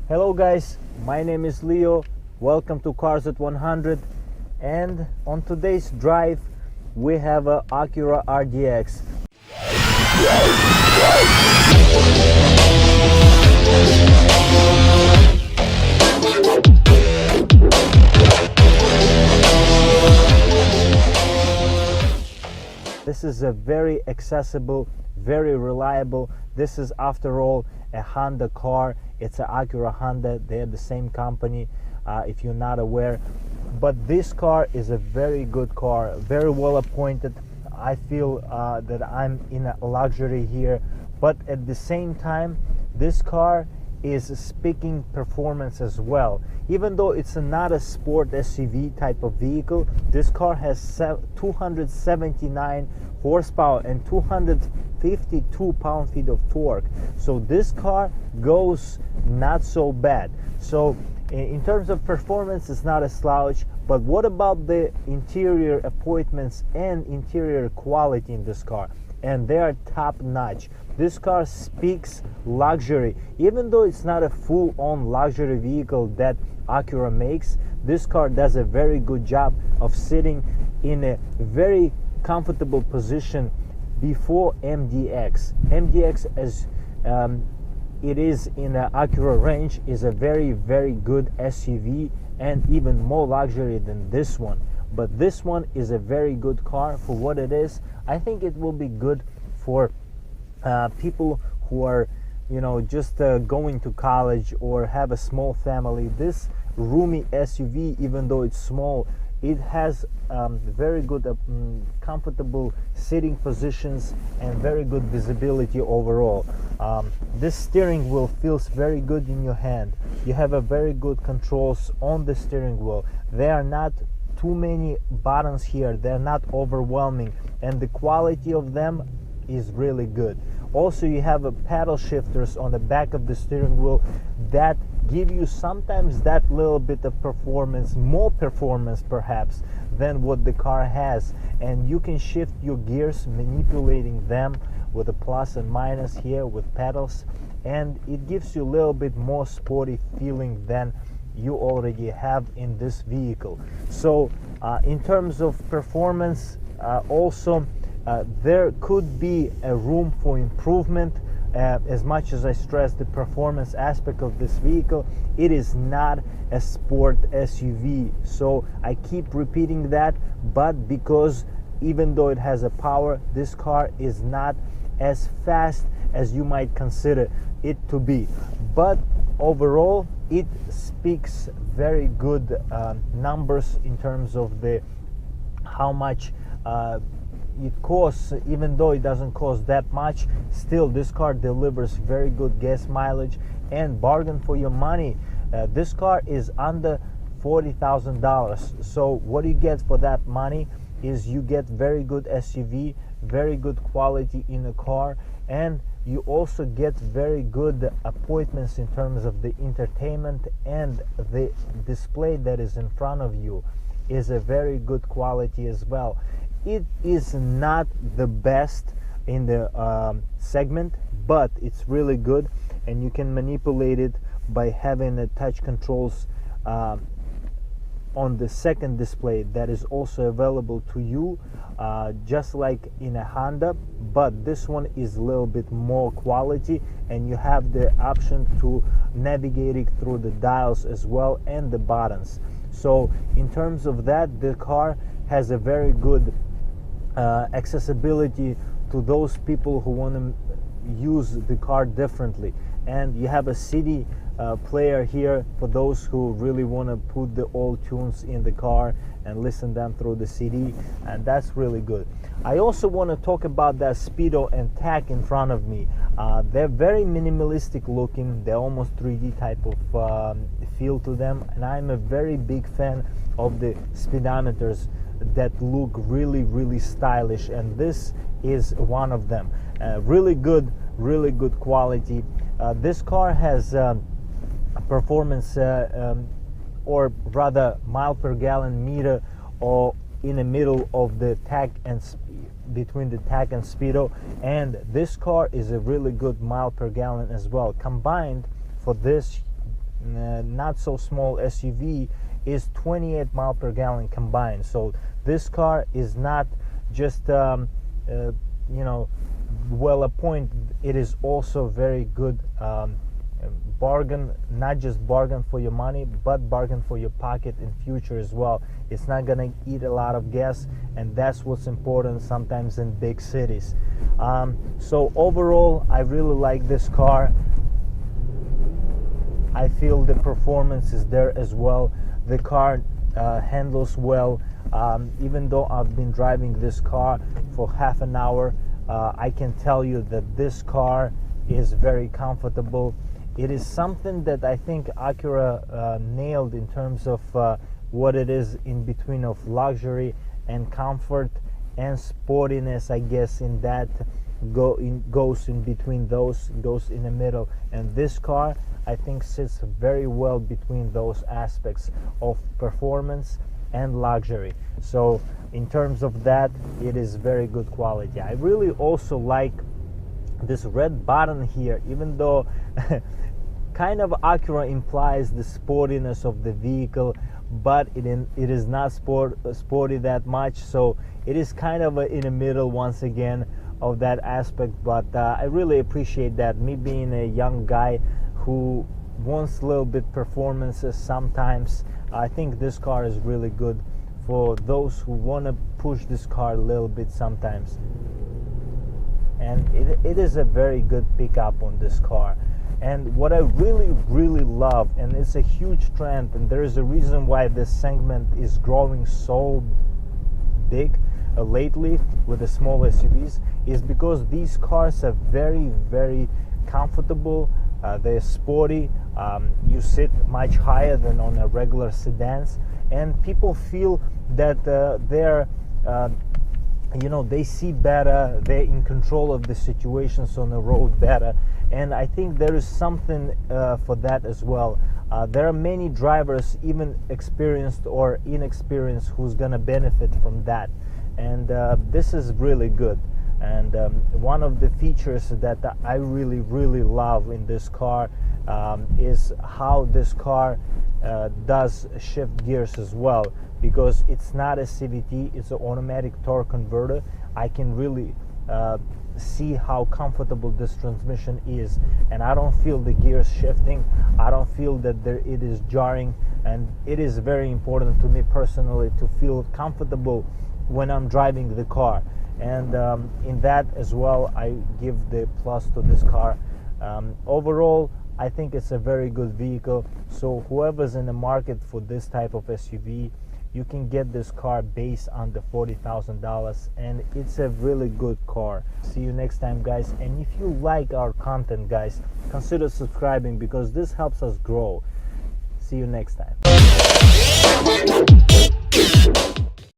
Hello guys, my name is Leo. Welcome to Cars at 100, and on today's drive we have a Acura RDX. This is a very accessible, very reliable. This is, after all, a Honda car. It's an Acura Honda. They're the same company, if you're not aware. But this car is a very good car, very well appointed. I feel that I'm in a luxury here, but at the same time, this car is speaking performance as well. Even though it's not a sport SUV type of vehicle, this car has 279 horsepower and 252 pound-feet of torque. So this car goes not so bad. So in terms of performance, it's not a slouch. But what about the interior appointments and interior quality in this car? And they are top notch. This car speaks luxury. Even though it's not a full-on luxury vehicle that Acura makes, this car does a very good job of sitting in a very comfortable position before MDX. MDX, as it is in the Acura range, is a very good SUV and even more luxury than this one. But this one is a very good car for what it is. I think it will be good for people who are, just going to college or have a small family. This roomy SUV, even though it's small, it has very good comfortable sitting positions and very good visibility overall. This steering wheel feels very good in your hand. You have a very good controls on the steering wheel. There are not too many buttons here. They're not overwhelming, and the quality of them is really good. Also, you have a paddle shifters on the back of the steering wheel that give you sometimes that little bit of performance, more performance perhaps than what the car has, and you can shift your gears manipulating them with a plus and minus here with pedals, and it gives you a little bit more sporty feeling than you already have in this vehicle. So in terms of performance, also there could be a room for improvement. As much as I stress the performance aspect of this vehicle, it is not a sport SUV. So I keep repeating that, but because even though it has a power, this car is not as fast as you might consider it to be. But overall, it speaks very good numbers in terms of the how much it costs. Even though it doesn't cost that much, still this car delivers very good gas mileage and bargain for your money. This car is under $40,000. So what you get for that money is you get very good SUV, very good quality in the car, and you also get very good appointments in terms of the entertainment, and the display that is in front of you is a very good quality as well. It is not the best in the segment, but it's really good, and you can manipulate it by having the touch controls on the second display that is also available to you, just like in a Honda, but this one is a little bit more quality, and you have the option to navigate it through the dials as well and the buttons. So in terms of that, the car has a very good accessibility to those people who want to use the car differently. And you have a CD player here for those who really want to put the old tunes in the car and listen them through the CD, and that's really good. I also want to talk about that speedo and tach in front of me. They're very minimalistic looking. They're almost 3D type of feel to them, and I'm a very big fan of the speedometers that look really stylish, and this is one of them. Really good quality. This car has performance or rather mile per gallon meter or in the middle of the tach and between the tach and speedo, and this car is a really good mile per gallon as well. Combined for this not so small SUV is 28 mile per gallon combined. So this car is not just well appointed, it is also very good bargain, not just bargain for your money, but bargain for your pocket in future as well. It's not gonna eat a lot of gas, and that's what's important sometimes in big cities. So overall, I really like this car. I feel the performance is there as well. The car handles well. Even though I've been driving this car for half an hour, I can tell you that this car is very comfortable. It is something that I think Acura nailed in terms of what it is in between of luxury and comfort and sportiness. I guess in that goes in between those, goes in the middle. And this car, I think, sits very well between those aspects of performance and luxury. So in terms of that, it is very good quality. I really also like this red button here, even though kind of Acura implies the sportiness of the vehicle, but it is not sporty that much. So it is kind of in the middle once again of that aspect. But I really appreciate that. Me being a young guy who wants a little bit performances sometimes, I think this car is really good for those who want to push this car a little bit sometimes. And it is a very good pickup on this car. And what I really love, and it's a huge trend, and there is a reason why this segment is growing so big lately with the small SUVs, is because these cars are very comfortable. They're sporty. You sit much higher than on a regular sedans, and people feel that they see better, they're in control of the situations on the road better. And I think there is something for that as well. There are many drivers, even experienced or inexperienced, who's gonna benefit from that. And this is really good. And one of the features that I really love in this car is how this car does shift gears as well, because it's not a CVT, it's an automatic torque converter. I can really see how comfortable this transmission is, and I don't feel the gears shifting. I don't feel that it is jarring, and it is very important to me personally to feel comfortable when I'm driving the car. And in that as well, I give the plus to this car. Overall, I think it's a very good vehicle. So whoever's in the market for this type of SUV, you can get this car based on the $40,000, and it's a really good car. See you next time, guys. And if you like our content, guys, consider subscribing, because this helps us grow. See you next time.